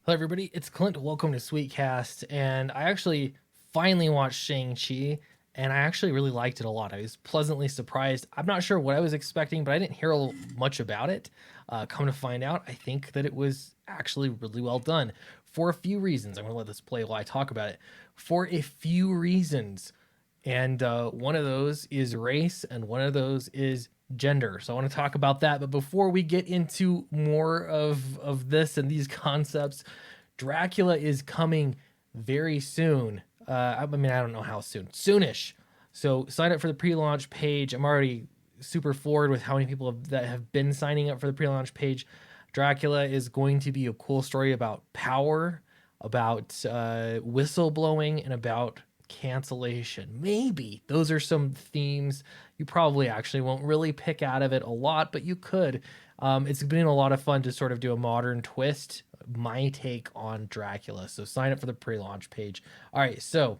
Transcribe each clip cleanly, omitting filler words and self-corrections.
Hello, everybody. It's Clint. Welcome to Sweetcast. And I actually finally watched ShangChi, and I actually really liked it a lot. I was pleasantly surprised. I'm not sure what I was expecting, but I didn't hear much about it. Come to find out, I think that it was actually really well done for a few reasons. I'm going to let this play while I talk about it. For a few reasons. And one of those is race, and one of those is gender. So I want to talk about that. But before we get into more of this and these concepts, Dracula is coming very soon. I mean, I don't know how soon, soonish. So sign up for the pre-launch page. I'm already super floored with how many people that have been signing up for the pre-launch page. Dracula is going to be a cool story about power, about whistleblowing, and about cancellation. Maybe those are some themes you probably actually won't really pick out of it a lot, but you could. It's been a lot of fun to sort of do a modern twist, my take on Dracula. So sign up for the pre-launch page. All right, so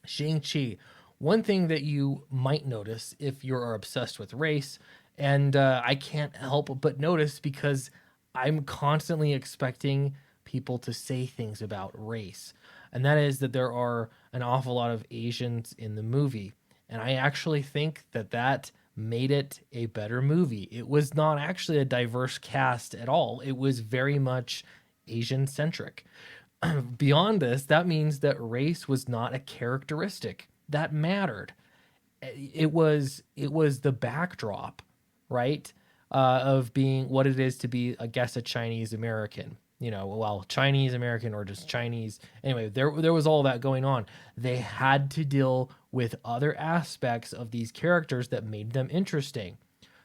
Shang-Chi. One thing that you might notice if you're obsessed with race, and I can't help but notice because I'm constantly expecting people to say things about race, and that is that there are an awful lot of Asians in the movie. And I actually think that that made it a better movie. It was not actually a diverse cast at all, it was very much Asian centric. Beyond this, that means that race was not a characteristic that mattered. It was the backdrop, right? Of being what it is to be, I guess, a Chinese American. You know, well, Chinese American or just Chinese. Anyway, there was all that going on. They had to deal with other aspects of these characters that made them interesting.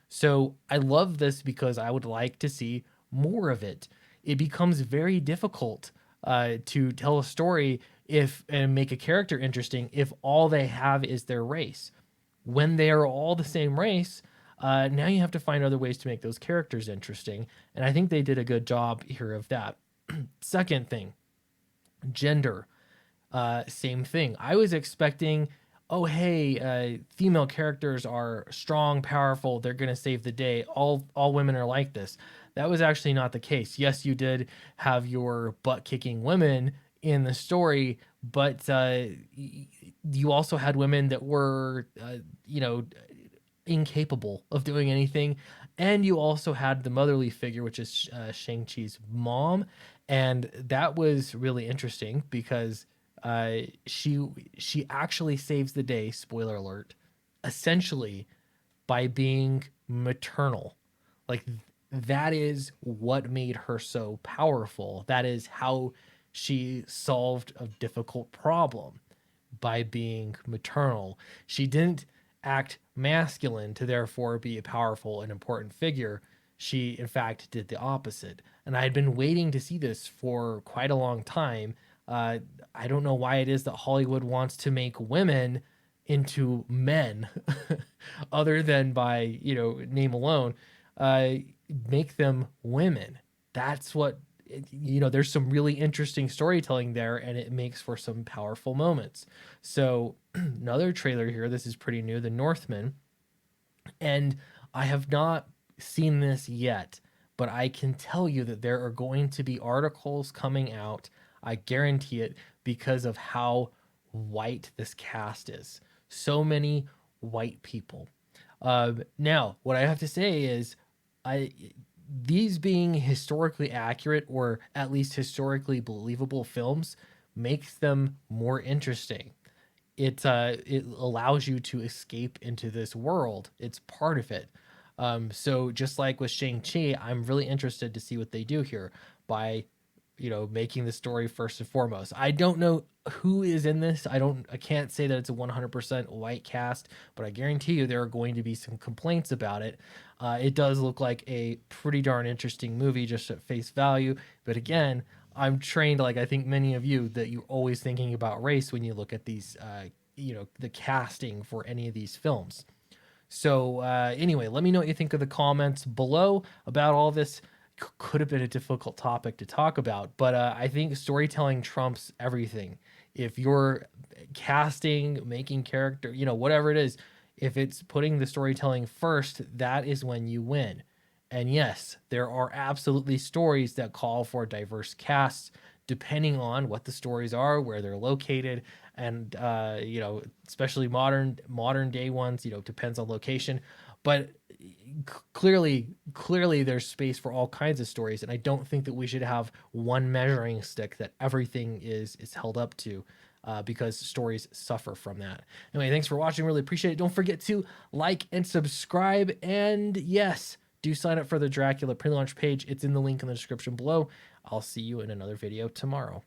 So I love this because I would like to see more of it. It becomes very difficult to tell a story if and make a character interesting if all they have is their race. When they are all the same race, now you have to find other ways to make those characters interesting. And I think they did a good job here of that. Second thing, gender. Same thing. I was expecting, oh hey, female characters are strong, powerful. They're gonna save the day. All women are like this. That was actually not the case. Yes, you did have your butt kicking women in the story, but you also had women that were, incapable of doing anything. And you also had the motherly figure, which is Shang-Chi's mom. And that was really interesting because she actually saves the day, spoiler alert, essentially by being maternal. Like that is what made her so powerful. That is how she solved a difficult problem by being maternal. She didn't act masculine to therefore be a powerful and important figure. She, in fact, did the opposite. And I had been waiting to see this for quite a long time. I don't know why it is that Hollywood wants to make women into men, other than by, name alone, uh, make them women. That's what there's some really interesting storytelling there, and it makes for some powerful moments. So another trailer here, this is pretty new, the Northmen, and I have not seen this yet, but I can tell you that there are going to be articles coming out, I guarantee it, because of how white this cast is. So many white people. Now what I have to say is, I these being historically accurate or at least historically believable films makes them more interesting. It allows you to escape into this world. It's part of it. So just like with Shang-Chi, I'm really interested to see what they do here by making the story first and foremost. I don't know who is in this. I can't say that it's a 100% white cast, but I guarantee you there are going to be some complaints about it. It does look like a pretty darn interesting movie just at face value, but again, I'm trained, like I think many of you, that you're always thinking about race when you look at these the casting for any of these films. So anyway, let me know what you think of the comments below about all this. Could have been a difficult topic to talk about, but I think storytelling trumps everything. If you're casting, making character, whatever it is, if it's putting the storytelling first, that is when you win. And yes, there are absolutely stories that call for diverse casts depending on what the stories are, where they're located, and especially modern day ones, depends on location. But clearly there's space for all kinds of stories, and I don't think that we should have one measuring stick that everything is held up to. Because stories suffer from that. Anyway, thanks for watching. Really appreciate it. Don't forget to like and subscribe. And yes, do sign up for the Dracula pre-launch page. It's in the link in the description below. I'll see you in another video tomorrow.